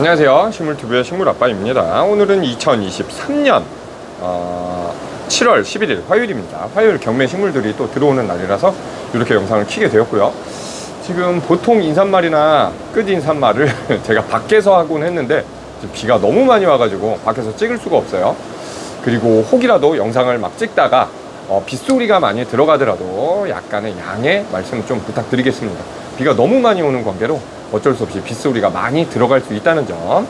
안녕하세요, 식물TV의 식물아빠입니다. 오늘은 2023년 7월 11일 화요일입니다. 화요일 경매 식물들이 또 들어오는 날이라서 이렇게 영상을 켜게 되었고요. 지금 보통 인삼말이나 끝 인삼말을 제가 밖에서 하곤 했는데 비가 너무 많이 와가지고 밖에서 찍을 수가 없어요. 그리고 혹이라도 영상을 막 찍다가 빗소리가 많이 들어가더라도 약간의 양해 말씀 좀 부탁드리겠습니다. 비가 너무 많이 오는 관계로 어쩔 수 없이 빗소리가 많이 들어갈 수 있다는 점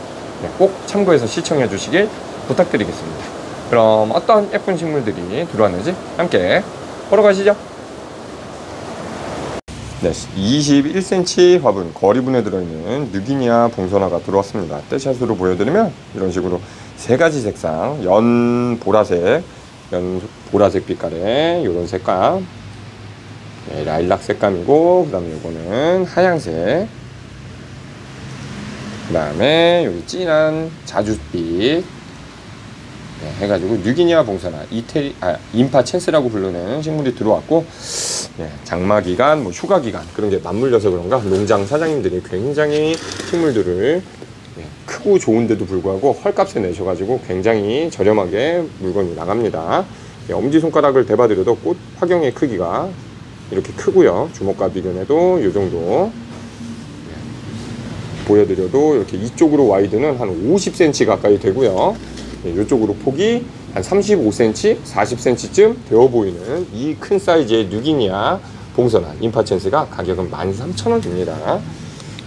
꼭 참고해서 시청해 주시길 부탁드리겠습니다. 그럼 어떤 예쁜 식물들이 들어왔는지 함께 보러 가시죠. 네, 21cm 화분 거리분에 들어있는 뉴기니아 봉선화가 들어왔습니다. 떼샷으로 보여드리면 이런 식으로 세 가지 색상, 연 보라색 빛깔의 이런 색감, 네, 라일락 색감이고, 그 다음에 이거는 하얀색, 그 다음에 여기 진한 자줏빛, 네, 해가지고 뉴기니아 봉선화, 인파 챈스라고 부르는 식물이 들어왔고, 네, 장마기간, 휴가기간 그런 게 맞물려서 그런가 농장 사장님들이 굉장히 식물들을 크고 좋은데도 불구하고 헐값에 내셔가지고 굉장히 저렴하게 물건이 나갑니다. 엄지손가락을 대봐드려도 꽃 화경의 크기가 이렇게 크고요. 주먹과 비교해도 이 정도 보여드려도 이렇게 이쪽으로 와이드는 한 50cm 가까이 되고요. 이쪽으로 폭이 한 35cm, 40cm쯤 되어 보이는 이 큰 사이즈의 뉴기니아 봉선화 인파 챈스가 가격은 13,000원입니다.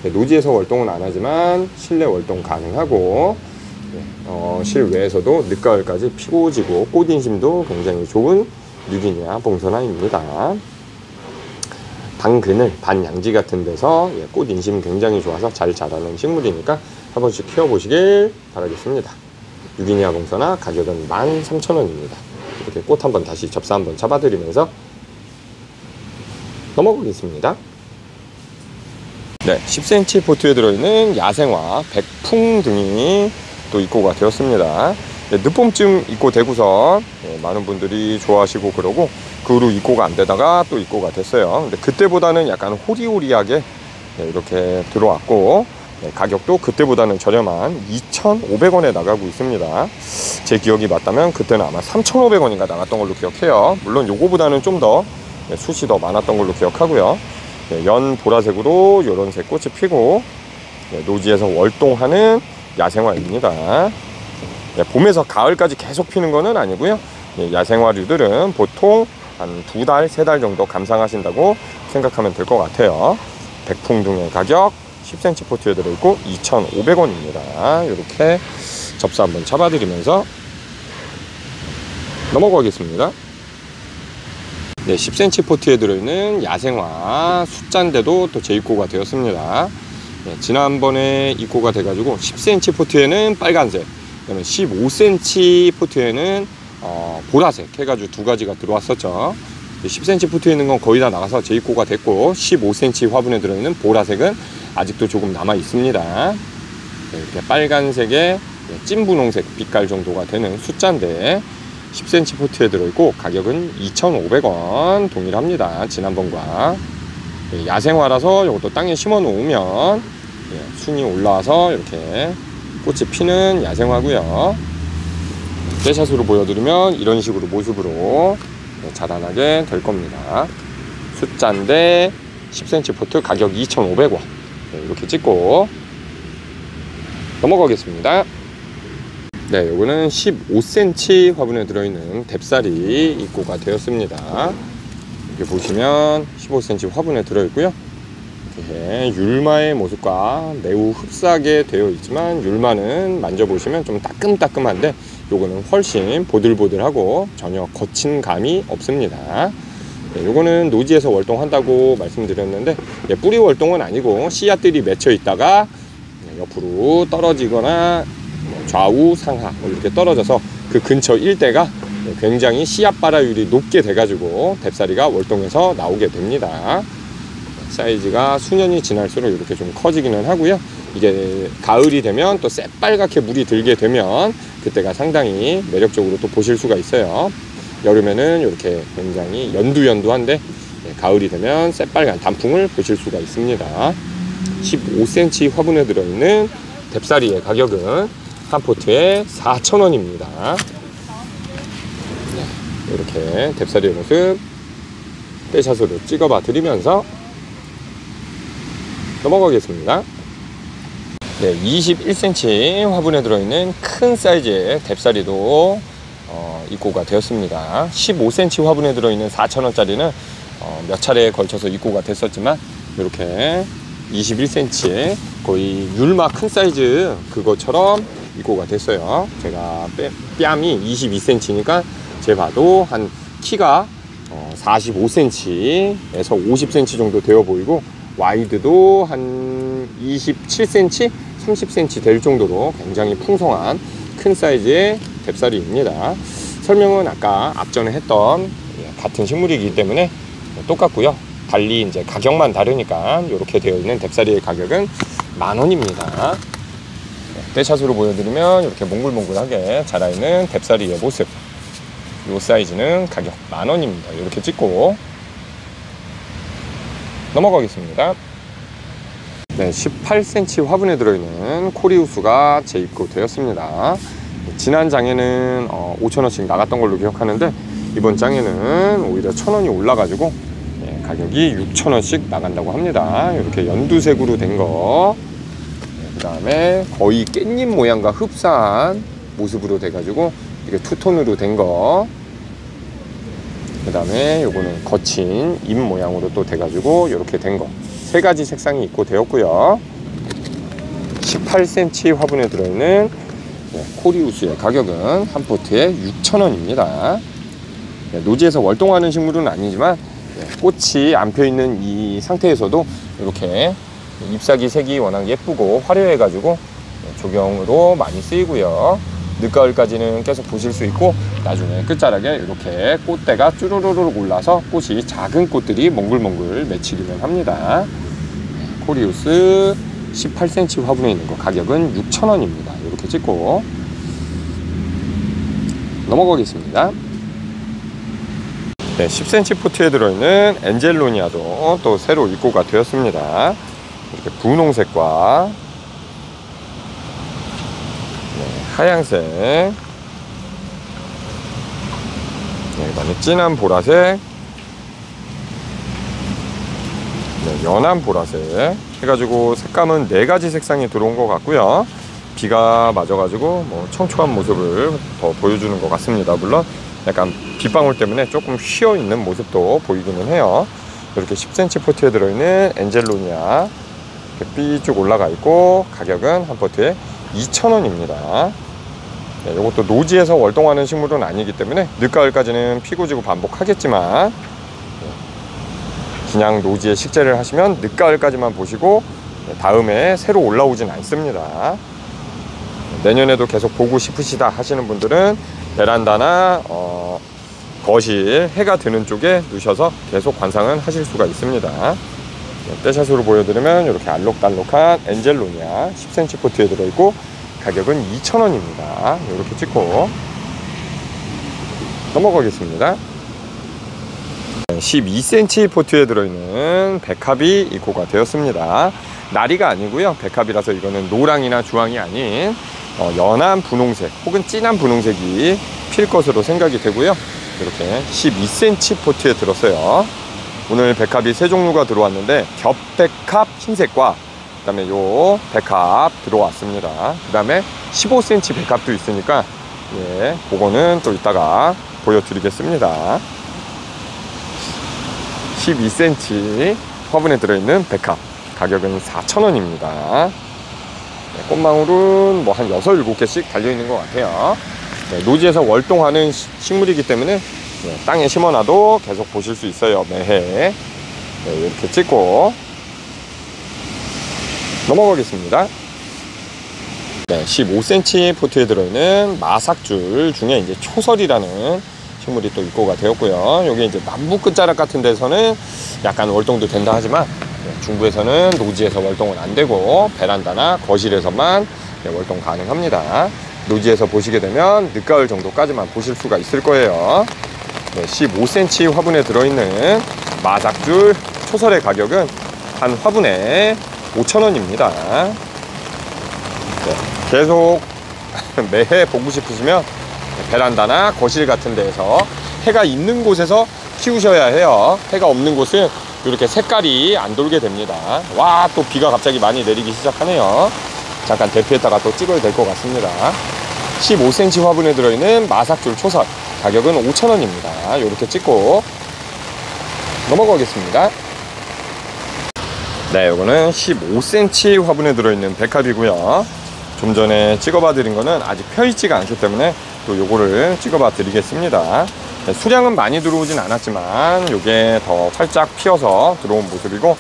노지에서 월동은 안 하지만 실내 월동 가능하고, 실외에서도 늦가을까지 피고 지고 꽃인심도 굉장히 좋은 뉴기니아 봉선화입니다. 반그늘, 반양지 같은 데서 꽃인심 굉장히 좋아서 잘 자라는 식물이니까 한 번씩 키워보시길 바라겠습니다. 뉴기니아 봉선화 가격은 13,000원입니다. 이렇게 꽃 한번 다시 접사 한번 잡아드리면서 넘어가겠습니다. 네, 10cm 포트에 들어있는 야생화 백풍 등이 또 입고가 되었습니다. 네, 늦봄쯤 입고되고서 많은 분들이 좋아하시고 그러고 그 후로 입고가 안 되다가 또 입고가 됐어요. 근데 그때보다는 약간 호리호리하게 이렇게 들어왔고, 가격도 그때보다는 저렴한 2,500원에 나가고 있습니다. 제 기억이 맞다면 그때는 아마 3,500원인가 나갔던 걸로 기억해요. 물론 요거보다는 좀 더 숱이 더 많았던 걸로 기억하고요. 연 보라색으로 이런 색 꽃이 피고 노지에서 월동하는 야생화입니다. 봄에서 가을까지 계속 피는 거는 아니고요. 야생화류들은 보통 한 2달, 3달 정도 감상하신다고 생각하면 될 것 같아요. 백풍등의 가격 10cm 포트에 들어있고 2,500원입니다. 이렇게 접사 한번 잡아드리면서 넘어가겠습니다. 네, 10cm 포트에 들어있는 야생화 숫자인데도 또 재입고가 되었습니다. 네, 지난번에 입고가 돼가지고 10cm 포트에는 빨간색, 그다음에 15cm 포트에는 보라색 해가지고 두 가지가 들어왔었죠. 10cm 포트에 있는 건 거의 다 나가서 재입고가 됐고, 15cm 화분에 들어있는 보라색은 아직도 조금 남아 있습니다. 네, 이렇게 빨간색에 찐분홍색 빛깔 정도가 되는 숫자인데 10cm 포트에 들어있고 가격은 2,500원 동일합니다. 지난번과. 야생화라서 이것도 땅에 심어 놓으면 순이 올라와서 이렇게 꽃이 피는 야생화고요. 떼샷으로 보여드리면 이런 식으로 모습으로 자라나게 될 겁니다. 숫자인데 10cm 포트 가격 2,500원. 이렇게 찍고 넘어가겠습니다. 네, 요거는 15cm 화분에 들어있는 뎁살이 입고가 되었습니다. 이렇게 보시면 15cm 화분에 들어있고요. 이렇게 율마의 모습과 매우 흡사하게 되어 있지만, 율마는 만져보시면 좀 따끔따끔한데 요거는 훨씬 보들보들하고 전혀 거친 감이 없습니다. 네, 요거는 노지에서 월동한다고 말씀드렸는데 뿌리 월동은 아니고 씨앗들이 맺혀 있다가 옆으로 떨어지거나 좌우 상하 이렇게 떨어져서 그 근처 일대가 굉장히 씨앗 발화율이 높게 돼가지고 뎁사리가 월동해서 나오게 됩니다. 사이즈가 수년이 지날수록 이렇게 좀 커지기는 하고요. 이게 가을이 되면 또 새빨갛게 물이 들게 되면 그때가 상당히 매력적으로 또 보실 수가 있어요. 여름에는 이렇게 굉장히 연두연두한데 가을이 되면 새빨간 단풍을 보실 수가 있습니다. 15cm 화분에 들어있는 뎁사리의 가격은 한 포트에 4,000원입니다. 이렇게 뎁사리의 모습 떼샷으로 찍어봐 드리면서 넘어가겠습니다. 네, 21cm 화분에 들어있는 큰 사이즈의 뎁사리도 입고가 되었습니다. 15cm 화분에 들어있는 4,000원짜리는 몇 차례에 걸쳐서 입고가 됐었지만 이렇게 21cm 거의 율마 큰 사이즈 그것처럼 입고가 됐어요. 제가 뺨이 22cm니까 제 봐도 한 키가 45cm에서 50cm 정도 되어 보이고 와이드도 한 27cm, 30cm 될 정도로 굉장히 풍성한 큰 사이즈의 뎁사리입니다. 설명은 아까 앞전에 했던 같은 식물이기 때문에 똑같고요. 달리 이제 가격만 다르니까 이렇게 되어 있는 뎁사리의 가격은 10,000원입니다. 떼샷으로 보여드리면 이렇게 몽글몽글하게 자라있는 뎁사리의 모습. 이 사이즈는 가격 10,000원입니다. 이렇게 찍고 넘어가겠습니다. 네, 18cm 화분에 들어있는 코리우스가 재입고되었습니다. 지난 장에는 5,000원씩 나갔던 걸로 기억하는데 이번 장에는 오히려 1,000원이 올라가지고 가격이 6,000원씩 나간다고 합니다. 이렇게 연두색으로 된 거, 그 다음에 거의 깻잎 모양과 흡사한 모습으로 돼가지고 이렇게 투톤으로 된 거, 그 다음에 요거는 거친 잎 모양으로 또 돼가지고 이렇게 된 거, 세 가지 색상이 입고 되었고요. 18cm 화분에 들어있는 코리우스의 가격은 한 포트에 6,000원입니다. 노지에서 월동하는 식물은 아니지만 꽃이 안 펴있는 이 상태에서도 이렇게 잎사귀 색이 워낙 예쁘고 화려해 가지고 조경으로 많이 쓰이고요. 늦가을까지는 계속 보실 수 있고 나중에 끝자락에 이렇게 꽃대가 쭈루루룩 올라서 꽃이 작은 꽃들이 몽글몽글 맺히기는 합니다. 코리우스 18cm 화분에 있는 거 가격은 6,000원입니다. 이렇게 찍고 넘어가겠습니다. 네, 10cm 포트에 들어있는 엔젤로니아도 또 새로 입고가 되었습니다. 이렇게 분홍색과 하얀색, 그다음에 진한 보라색, 연한 보라색 해가지고 색감은 4가지 색상이 들어온 것 같고요. 비가 맞아가지고 뭐 청초한 모습을 더 보여주는 것 같습니다. 물론 약간 빗방울 때문에 조금 휘어있는 모습도 보이기는 해요. 이렇게 10cm 포트에 들어있는 엔젤로니아 이렇게 삐쭉 올라가 있고 가격은 한 포트에 2,000원입니다. 네, 이것도 노지에서 월동하는 식물은 아니기 때문에 늦가을까지는 피고 지고 반복하겠지만 그냥 노지에 식재를 하시면 늦가을까지만 보시고 다음에 새로 올라오진 않습니다. 내년에도 계속 보고 싶으시다 하시는 분들은 베란다나 거실 해가 드는 쪽에 두셔서 계속 관상은 하실 수가 있습니다. 떼샷으로 보여드리면 이렇게 알록달록한 엔젤로니아 10cm 포트에 들어있고 가격은 2,000원입니다. 이렇게 찍고 넘어가겠습니다. 12cm 포트에 들어있는 백합이 입고가 되었습니다. 나리가 아니고요. 백합이라서 이거는 노랑이나 주황이 아닌 연한 분홍색 혹은 진한 분홍색이 필 것으로 생각이 되고요. 이렇게 12cm 포트에 들었어요. 오늘 백합이 세 종류가 들어왔는데 겹백합 흰색과 그 다음에 요 백합 들어왔습니다. 그 다음에 15cm 백합도 있으니까 그거는 또 이따가 보여드리겠습니다. 12cm 화분에 들어있는 백합 가격은 4,000원입니다. 꽃망울은 뭐 한 6, 7개씩 달려있는 것 같아요. 노지에서 월동하는 식물이기 때문에 땅에 심어놔도 계속 보실 수 있어요. 매해. 이렇게 찍고 넘어가겠습니다. 15cm 포트에 들어있는 마삭줄 중에 이제 초설이라는 식물이 또 입고가 되었고요. 여기 이제 남부 끝자락 같은 데서는 약간 월동도 된다 하지만 중부에서는 노지에서 월동은 안 되고 베란다나 거실에서만 월동 가능합니다. 노지에서 보시게 되면 늦가을 정도까지만 보실 수가 있을 거예요. 15cm 화분에 들어있는 마삭줄 초설의 가격은 한 화분에 5,000원입니다. 네, 계속 매해 보고 싶으시면 베란다나 거실 같은 데에서 해가 있는 곳에서 키우셔야 해요. 해가 없는 곳은 이렇게 색깔이 안 돌게 됩니다. 와, 또 비가 갑자기 많이 내리기 시작하네요. 잠깐 대피했다가 또 찍어야 될 것 같습니다. 15cm 화분에 들어있는 마삭줄 초설, 가격은 5,000원입니다. 이렇게 찍고 넘어가겠습니다. 네, 이거는 15cm 화분에 들어있는 백합이고요. 좀 전에 찍어봐 드린 거는 아직 펴있지가 않기 때문에 또 요거를 찍어봐 드리겠습니다. 네, 수량은 많이 들어오진 않았지만 요게 더 활짝 피어서 들어온 모습이고,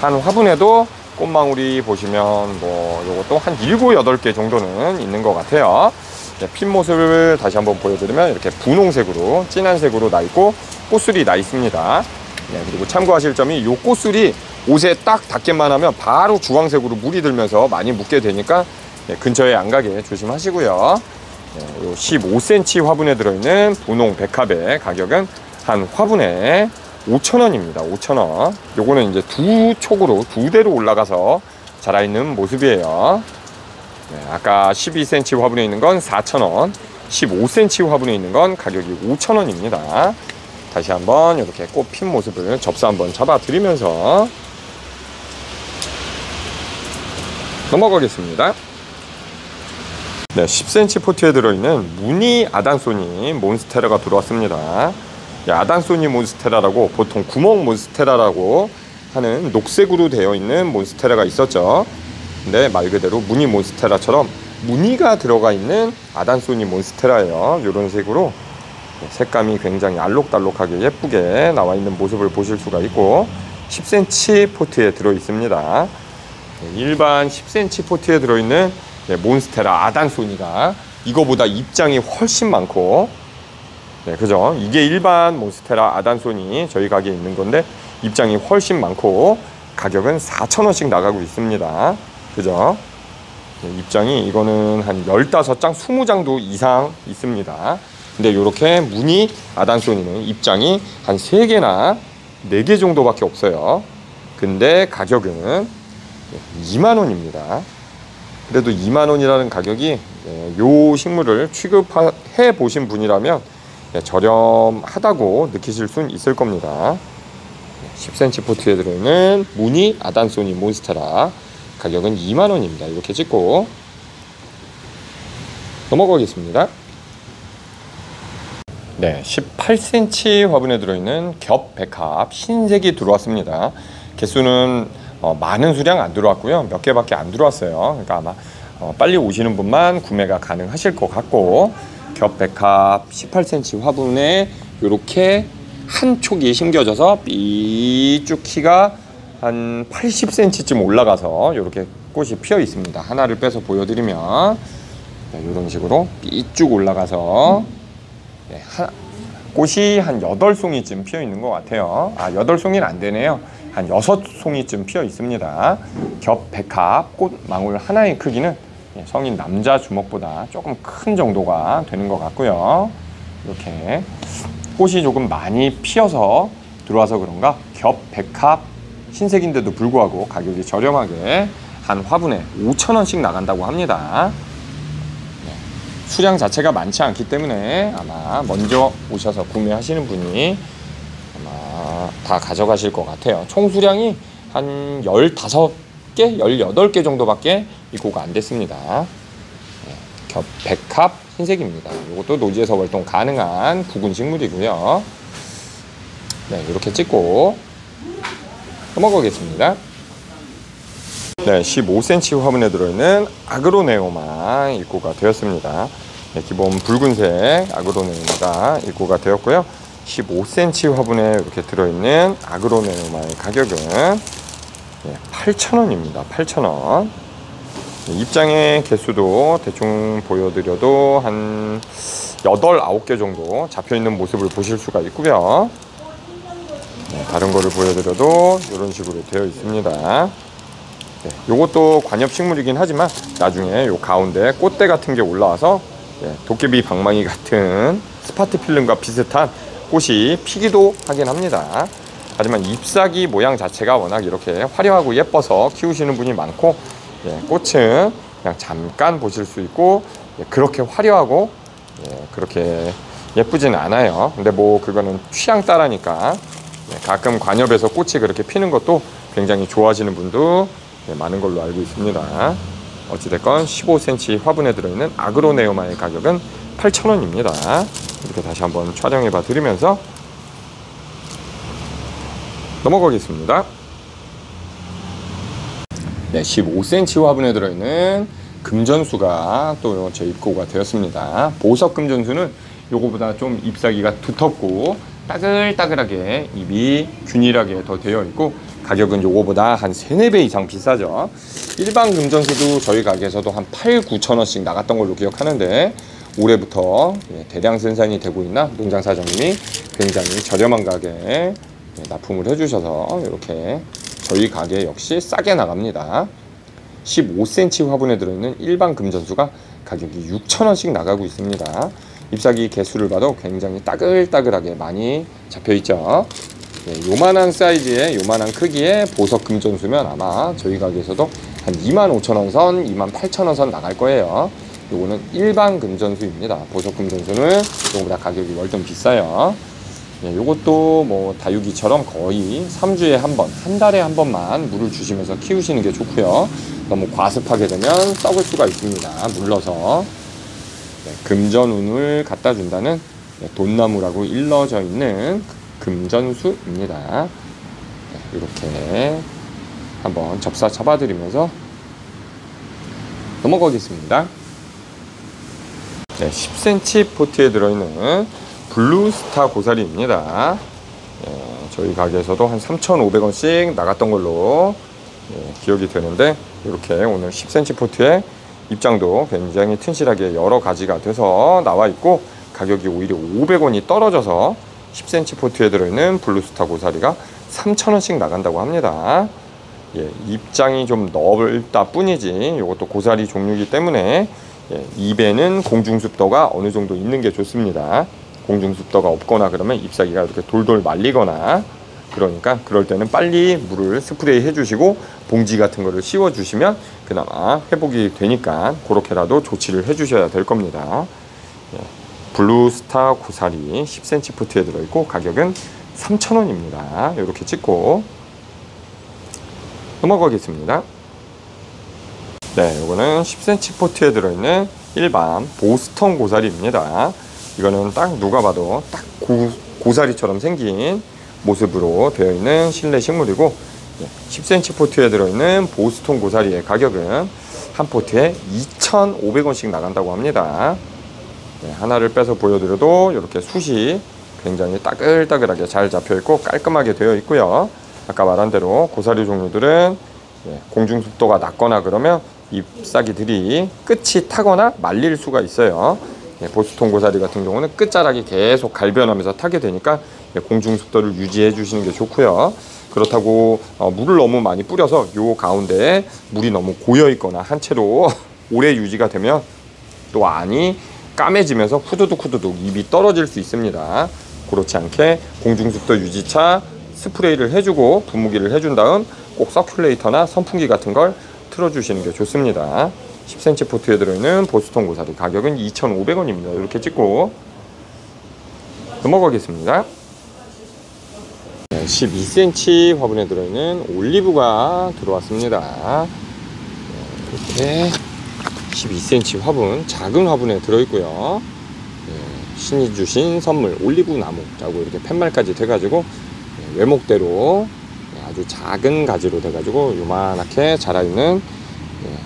한 화분에도 꽃망울이 보시면 뭐 요것도 한 7, 8개 정도는 있는 것 같아요. 네, 핀 모습을 다시 한번 보여드리면 이렇게 분홍색으로 진한 색으로 나 있고 꽃술이 나 있습니다. 네, 그리고 참고하실 점이 요 꽃술이 옷에 딱 닿기만 하면 바로 주황색으로 물이 들면서 많이 묻게 되니까 네, 근처에 안 가게 조심하시고요. 네, 요 15cm 화분에 들어있는 분홍 백합의 가격은 한 화분에 5,000원입니다. 5,000원. 요거는 이제 두 촉으로 두 대로 올라가서 자라있는 모습이에요. 네, 아까 12cm 화분에 있는 건 4,000원, 15cm 화분에 있는 건 가격이 5,000원입니다. 다시 한번 이렇게 꽃 핀 모습을 접수 한번 잡아 드리면서 넘어가겠습니다. 네, 10cm 포트에 들어있는 무늬 아단소니 몬스테라가 들어왔습니다. 아단소니 몬스테라라고 보통 구멍 몬스테라라고 하는 녹색으로 되어 있는 몬스테라가 있었죠. 근데 말 그대로 무늬 몬스테라처럼 무늬가 들어가 있는 아단소니 몬스테라예요. 이런 색으로 색감이 굉장히 알록달록하게 예쁘게 나와 있는 모습을 보실 수가 있고, 10cm 포트에 들어 있습니다. 일반 10cm 포트에 들어있는 몬스테라 아단소니가 이거보다 입장이 훨씬 많고, 네, 그죠? 이게 일반 몬스테라 아단소니 저희 가게에 있는 건데 입장이 훨씬 많고 가격은 4,000원씩 나가고 있습니다. 그죠? 네, 입장이 이거는 한 15장, 20장도 이상 있습니다. 근데 이렇게 무늬 아단소니는 입장이 한 3개나 4개 정도밖에 없어요. 근데 가격은 2만원입니다. 그래도 2만원이라는 가격이 요 식물을 취급해 보신 분이라면 저렴하다고 느끼실 수 있을 겁니다. 10cm 포트에 들어있는 무늬 아단소니 몬스테라 가격은 2만원입니다. 이렇게 찍고 넘어가겠습니다. 네, 18cm 화분에 들어있는 겹 백합 흰색이 들어왔습니다. 개수는 많은 수량 안 들어왔고요. 몇 개밖에 안 들어왔어요. 그러니까 아마 빨리 오시는 분만 구매가 가능하실 것 같고, 겹 백합 18cm 화분에 이렇게 한 촉이 심겨져서 삐쭉 키가 한 80cm쯤 올라가서 이렇게 꽃이 피어 있습니다. 하나를 빼서 보여드리면 이런 식으로 삐쭉 올라가서 꽃이 한 8송이쯤 피어 있는 것 같아요. 8송이는 안 되네요. 한 6송이쯤 피어 있습니다. 겹 백합 꽃망울 하나의 크기는 성인 남자 주먹보다 조금 큰 정도가 되는 것 같고요. 이렇게 꽃이 조금 많이 피어서 들어와서 그런가 겹 백합 흰색인데도 불구하고 가격이 저렴하게 한 화분에 5,000원씩 나간다고 합니다. 수량 자체가 많지 않기 때문에 아마 먼저 오셔서 구매하시는 분이 아마 다 가져가실 것 같아요. 총 수량이 한 15개, 18개 정도밖에 입고가 안 됐습니다. 겹 백합 흰색입니다. 이것도 노지에서 활동 가능한 굵은 식물이고요. 네, 이렇게 찍고 넘어가겠습니다. 네, 15cm 화분에 들어있는 아그로네오마 입고가 되었습니다. 네, 기본 붉은색 아그로네오마가 입고가 되었고요. 15cm 화분에 이렇게 들어있는 아그로네오마의 가격은 8,000원입니다. 8,000원. 입장의 개수도 대충 보여드려도 한 8, 9개 정도 잡혀있는 모습을 보실 수가 있고요. 다른 거를 보여드려도 이런 식으로 되어 있습니다. 요것도 관엽식물이긴 하지만 나중에 요 가운데 꽃대 같은 게 올라와서 도깨비 방망이 같은 스파티필름과 비슷한 꽃이 피기도 하긴 합니다. 하지만 잎사귀 모양 자체가 워낙 이렇게 화려하고 예뻐서 키우시는 분이 많고, 꽃은 그냥 잠깐 보실 수 있고, 그렇게 화려하고 그렇게 예쁘지는 않아요. 근데 뭐 그거는 취향 따라니까 가끔 관엽에서 꽃이 그렇게 피는 것도 굉장히 좋아하시는 분도 많은 걸로 알고 있습니다. 어찌됐건 15cm 화분에 들어있는 아그로네오마의 가격은 8,000원입니다. 이렇게 다시 한번 촬영해 봐 드리면서 넘어가겠습니다. 네, 15cm 화분에 들어있는 금전수가 또 재입고가 되었습니다. 보석 금전수는 요거보다 좀 잎사귀가 두텁고 따글따글하게 잎이 균일하게 더 되어 있고, 가격은 요거보다 한 3, 4배 이상 비싸죠. 일반 금전수도 저희 가게에서도 한 8, 9천원씩 나갔던 걸로 기억하는데, 올해부터 대량 생산이 되고 있나 농장 사장님이 굉장히 저렴한 가격에 납품을 해주셔서 이렇게 저희 가게 역시 싸게 나갑니다. 15cm 화분에 들어있는 일반 금전수가 가격이 6,000원씩 나가고 있습니다. 잎사귀 개수를 봐도 굉장히 따글따글하게 많이 잡혀있죠. 요만한 사이즈의 요만한 크기의 보석 금전수면 아마 저희 가게에서도 한 25,000원 선, 28,000원 선 나갈 거예요. 요거는 일반 금전수입니다. 보석 금전수는 요거보다 가격이 월등 비싸요. 요것도 뭐 다육이처럼 거의 3주에 한 번, 한 달에 한 번만 물을 주시면서 키우시는 게 좋고요. 너무 과습하게 되면 썩을 수가 있습니다. 물러서. 금전운을 갖다 준다는 돈나무라고 일러져 있는 금전수입니다. 이렇게 한번 접사 잡아드리면서 넘어가겠습니다. 10cm 포트에 들어있는 블루스타 고사리입니다. 저희 가게에서도 한 3,500원씩 나갔던 걸로 기억이 되는데, 이렇게 오늘 10cm 포트에 입장도 굉장히 튼실하게 여러 가지가 돼서 나와 있고, 가격이 오히려 500원이 떨어져서 10cm 포트에 들어있는 블루스타 고사리가 3,000원씩 나간다고 합니다. 입장이 좀 넓다 뿐이지 이것도 고사리 종류이기 때문에 잎에는 공중습도가 어느 정도 있는 게 좋습니다. 공중습도가 없거나 그러면 잎사귀가 이렇게 돌돌 말리거나, 그러니까 그럴 때는 빨리 물을 스프레이 해주시고 봉지 같은 거를 씌워 주시면 그나마 회복이 되니까 그렇게라도 조치를 해주셔야 될 겁니다. 블루스타 고사리 10cm 포트에 들어있고 가격은 3,000원입니다. 이렇게 찍고 넘어가겠습니다. 네, 이거는 10cm 포트에 들어있는 일반 보스턴 고사리입니다. 이거는 딱 누가 봐도 딱 고사리처럼 생긴 모습으로 되어 있는 실내 식물이고, 10cm 포트에 들어있는 보스턴 고사리의 가격은 한 포트에 2,500원씩 나간다고 합니다. 하나를 빼서 보여드려도 이렇게 숱이 굉장히 따글따글하게 잘 잡혀있고 깔끔하게 되어 있고요. 아까 말한 대로 고사리 종류들은 공중습도가 낮거나 그러면 잎사귀들이 끝이 타거나 말릴 수가 있어요. 보스턴 고사리 같은 경우는 끝자락이 계속 갈변하면서 타게 되니까 공중습도를 유지해 주시는 게 좋고요. 그렇다고 물을 너무 많이 뿌려서 요 가운데에 물이 너무 고여 있거나 한 채로 오래 유지가 되면 또 안이 까매지면서 후두둑 잎이 떨어질 수 있습니다. 그렇지 않게 공중습도 유지차 스프레이를 해주고 분무기를 해준 다음 꼭 서큘레이터나 선풍기 같은 걸 틀어주시는 게 좋습니다. 10cm 포트에 들어있는 보스턴 고사리 가격은 2,500원입니다. 이렇게 찍고 넘어가겠습니다. 12cm 화분에 들어있는 올리브가 들어왔습니다. 이렇게 12cm 화분, 작은 화분에 들어있고요. 신이 주신 선물 올리브 나무라고 이렇게 팻말까지 돼가지고 외목대로 아주 작은 가지로 돼가지고 요만하게 자라있는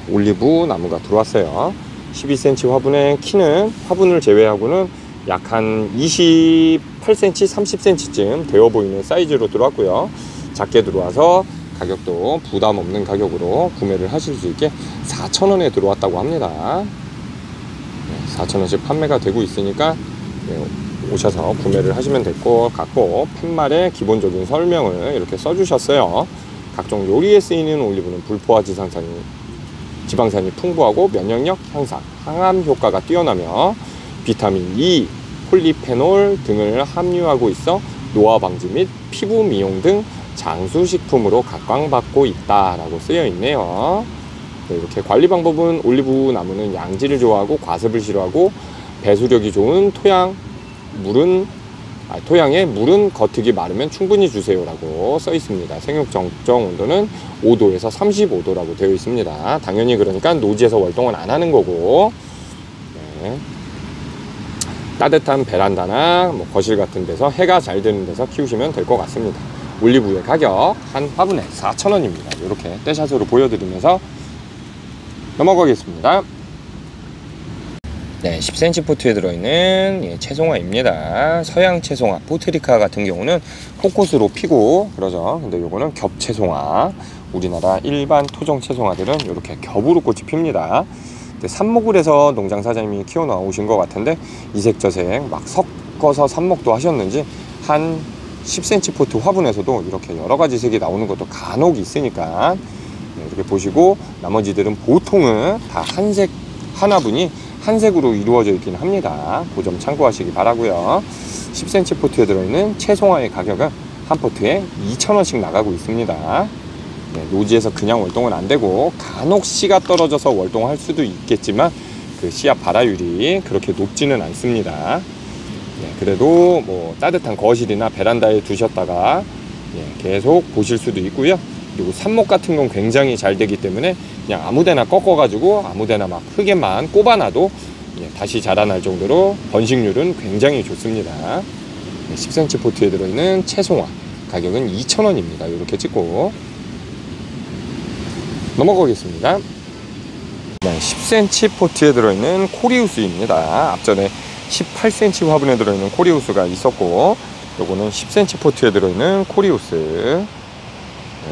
올리브 나무가 들어왔어요. 12cm 화분의 키는 화분을 제외하고는 약 한 28cm, 30cm쯤 되어 보이는 사이즈로 들어왔고요. 작게 들어와서 가격도 부담 없는 가격으로 구매를 하실 수 있게 4,000원에 들어왔다고 합니다. 4,000원씩 판매가 되고 있으니까 오셔서 구매를 하시면 될 것 같고, 팻말의 기본적인 설명을 이렇게 써주셨어요. 각종 요리에 쓰이는 올리브는 불포화 지방산이 풍부하고 면역력 향상, 항암 효과가 뛰어나며 비타민 E, 폴리페놀 등을 함유하고 있어 노화 방지 및 피부 미용 등 장수식품으로 각광받고 있다라고 쓰여 있네요. 이렇게 관리 방법은 올리브 나무는 양질을 좋아하고 과습을 싫어하고 배수력이 좋은 토양에 물은 겉흙이 마르면 충분히 주세요 라고 써 있습니다. 생육 적정 온도는 5도에서 35도라고 되어 있습니다. 당연히 그러니까 노지에서 월동은 안 하는 거고, 네. 따뜻한 베란다나 뭐 거실 같은 데서 해가 잘 드는 데서 키우시면 될 것 같습니다. 올리브의 가격 한 화분에 4,000원입니다. 이렇게 떼샷으로 보여드리면서 넘어가겠습니다. 네, 10cm 포트에 들어있는 채송화입니다. 서양 채송화, 포트리카 같은 경우는 포컷으로 피고 그러죠. 근데 요거는 겹 채송화. 우리나라 일반 토종 채송화들은 이렇게 겹으로 꽃이 핍니다. 삽목을 해서 농장 사장님이 키워 나오신 것 같은데 이색저색 막 섞어서 삽목도 하셨는지 한 10cm 포트 화분에서도 이렇게 여러가지 색이 나오는 것도 간혹 있으니까 이렇게 보시고, 나머지들은 보통은 다 한색 하나분이 한색으로 이루어져 있긴 합니다. 그 점 참고하시기 바라고요. 10cm 포트에 들어있는 채송화의 가격은 한 포트에 2,000원씩 나가고 있습니다. 네, 노지에서 그냥 월동은 안 되고 간혹 씨가 떨어져서 월동할 수도 있겠지만 그 씨앗 발화율이 그렇게 높지는 않습니다. 네, 그래도 뭐 따뜻한 거실이나 베란다에 두셨다가 계속 보실 수도 있고요. 그리고 삽목 같은 건 굉장히 잘 되기 때문에 그냥 아무데나 꺾어가지고 아무데나 막 흙에만 꼽아놔도 다시 자라날 정도로 번식률은 굉장히 좋습니다. 10cm 포트에 들어있는 채송화 가격은 2,000원입니다. 이렇게 찍고 넘어가겠습니다. 10cm 포트에 들어있는 코리우스입니다. 앞전에 18cm 화분에 들어있는 코리우스가 있었고, 요거는 10cm 포트에 들어있는 코리우스.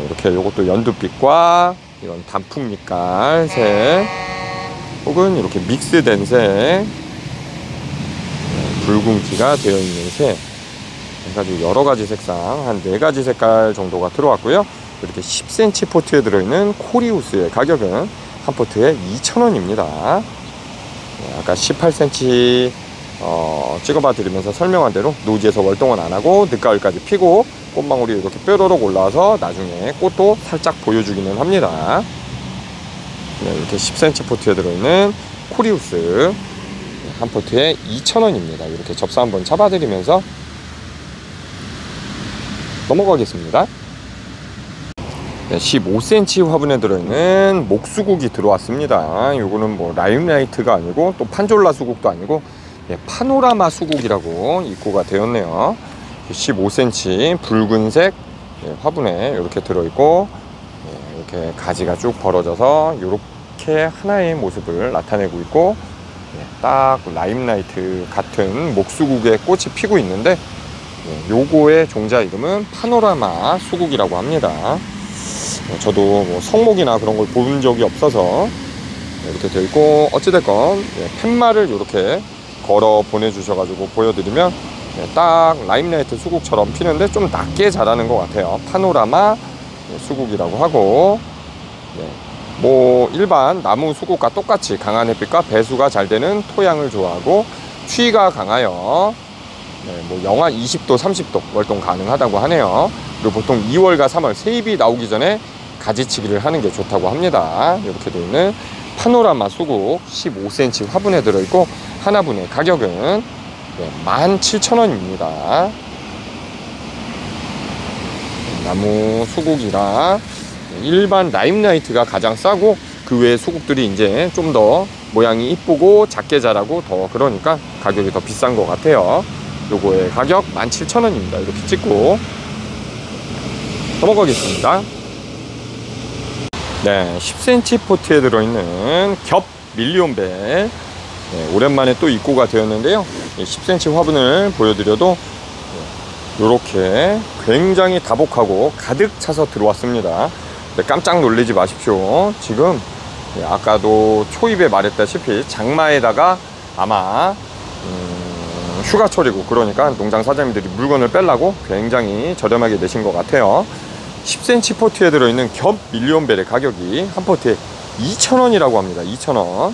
이렇게 요것도 연두빛과 이런 단풍빛깔 색, 혹은 이렇게 믹스된 색, 붉은기가 되어 있는 색 해가지고 여러가지 색상 한 4가지 색깔 정도가 들어왔고요. 이렇게 10cm 포트에 들어있는 코리우스의 가격은 한 포트에 2,000원입니다. 아까 18cm 찍어봐 드리면서 설명한 대로 노지에서 월동은 안 하고 늦가을까지 피고 꽃망울이 이렇게 뾰로록 올라와서 나중에 꽃도 살짝 보여주기는 합니다. 이렇게 10cm 포트에 들어있는 코리우스 한 포트에 2,000원입니다. 이렇게 접사 한번 잡아드리면서 넘어가겠습니다. 15cm 화분에 들어있는 목수국이 들어왔습니다. 요거는 뭐 라임라이트가 아니고 또 판졸라 수국도 아니고 파노라마 수국이라고 입고가 되었네요. 15cm 붉은색 화분에 이렇게 들어있고, 이렇게 가지가 쭉 벌어져서 이렇게 하나의 모습을 나타내고 있고, 딱 라임라이트 같은 목수국에 꽃이 피고 있는데, 요거의 종자 이름은 파노라마 수국이라고 합니다. 저도 뭐 성목이나 그런 걸 본 적이 없어서 이렇게 되어 있고, 어찌됐건 팻말을 이렇게 걸어 보내주셔가지고 보여드리면 딱 라임라이트 수국처럼 피는데 좀 낮게 자라는 것 같아요. 파노라마 수국이라고 하고, 뭐 일반 나무 수국과 똑같이 강한 햇빛과 배수가 잘 되는 토양을 좋아하고 추위가 강하여 뭐 영하 20도 30도 월동 가능하다고 하네요. 그리고 보통 2월과 3월 세입이 나오기 전에 가지치기를 하는 게 좋다고 합니다. 이렇게 되어 있는 파노라마 수국 15cm 화분에 들어있고, 하나분의 가격은 17,000원입니다. 나무 수국이라 일반 라임라이트가 가장 싸고, 그 외의 수국들이 이제 좀 더 모양이 이쁘고 작게 자라고 더 그러니까 가격이 더 비싼 것 같아요. 요거의 가격 17,000원입니다. 이렇게 찍고 넘어가겠습니다. 10cm 포트에 들어있는 겹 밀리온벨, 오랜만에 또 입고가 되었는데요. 10cm 화분을 보여드려도 이렇게 굉장히 다복하고 가득 차서 들어왔습니다. 깜짝 놀라지 마십시오. 지금 아까도 초입에 말했다시피 장마에다가 아마 휴가철이고 그러니까 농장 사장님들이 물건을 빼려고 굉장히 저렴하게 내신 것 같아요. 10cm 포트에 들어있는 겹 밀리온벨의 가격이 한 포트에 2,000원이라고 합니다. 2,000원.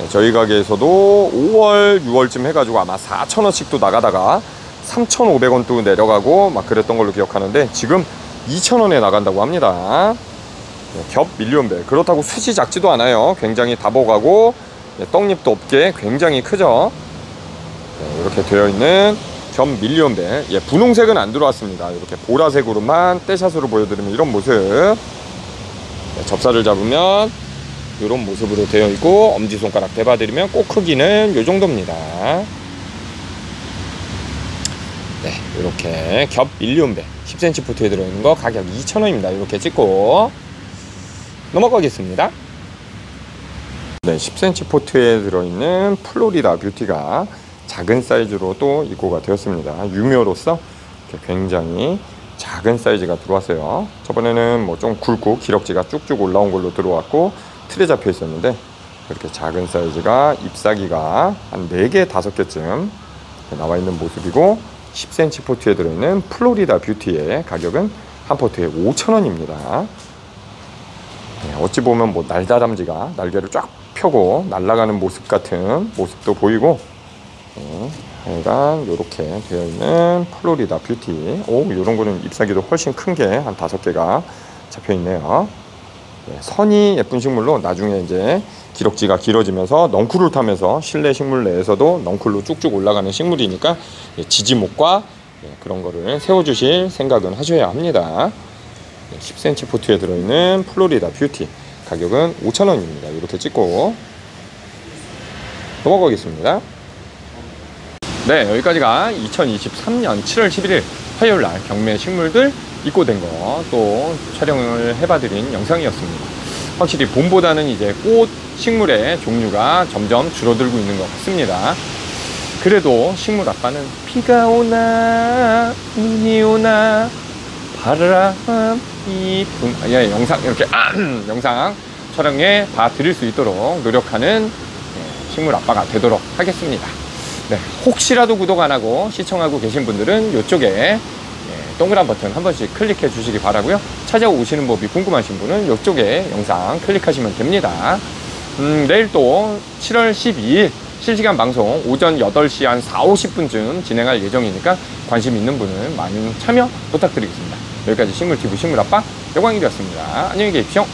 저희 가게에서도 5월, 6월쯤 해가지고 아마 4,000원씩도 나가다가 3,500원도 내려가고 막 그랬던 걸로 기억하는데, 지금 2,000원에 나간다고 합니다. 겹 밀리온벨. 그렇다고 숱이 작지도 않아요. 굉장히 다복하고 떡잎도 없게 굉장히 크죠. 이렇게 되어 있는 겹 밀리온벨. 분홍색은 안 들어왔습니다. 이렇게 보라색으로만 떼샷으로 보여드리면 이런 모습. 접사를 잡으면 이런 모습으로 되어 있고, 엄지손가락 대봐드리면 꼭 크기는 이 정도입니다. 네, 이렇게 겹 밀리온벨 10cm 포트에 들어있는 거 가격 2,000원입니다. 이렇게 찍고 넘어가겠습니다. 네, 10cm 포트에 들어있는 플로리다 뷰티가 작은 사이즈로 또 입고가 되었습니다. 유묘로서 굉장히 작은 사이즈가 들어왔어요. 저번에는 뭐 좀 굵고 기럭지가 쭉쭉 올라온 걸로 들어왔고 틀에 잡혀 있었는데, 이렇게 작은 사이즈가 잎사귀가 한 4개, 5개쯤 나와 있는 모습이고, 10cm 포트에 들어있는 플로리다 뷰티의 가격은 한 포트에 5,000원입니다. 어찌 보면 뭐 날다람쥐가 날개를 쫙 펴고 날아가는 모습 같은 모습도 보이고, 하여간 이렇게 되어 있는 플로리다 뷰티. 이런 거는 잎사귀도 훨씬 큰 게 한 5개가 잡혀 있네요. 선이 예쁜 식물로 나중에 이제 기럭지가 길어지면서 넝쿨을 타면서 실내 식물 내에서도 넝쿨로 쭉쭉 올라가는 식물이니까 지지목과 그런 거를 세워주실 생각은 하셔야 합니다. 10cm 포트에 들어있는 플로리다 뷰티 가격은 5,000원입니다. 이렇게 찍고 넘어가겠습니다. 네, 여기까지가 2023년 7월 11일 화요일날 경매 식물들 입고된 거 또 촬영을 해봐드린 영상이었습니다. 확실히 봄보다는 이제 꽃 식물의 종류가 점점 줄어들고 있는 것 같습니다. 그래도 식물 아빠는 비가 오나 눈이 오나 바람이 부나 영상 이렇게 영상 촬영해 봐드릴 수 있도록 노력하는 식물 아빠가 되도록 하겠습니다. 네, 혹시라도 구독 안 하고 시청하고 계신 분들은 이쪽에 동그란 버튼 한 번씩 클릭해 주시기 바라고요. 찾아오시는 법이 궁금하신 분은 이쪽에 영상 클릭하시면 됩니다. 내일 또 7월 12일 실시간 방송 오전 8시 한 4, 50분쯤 진행할 예정이니까 관심 있는 분은 많은 참여 부탁드리겠습니다. 여기까지 식물TV 식물아빠 여광일이었습니다. 안녕히 계십시오.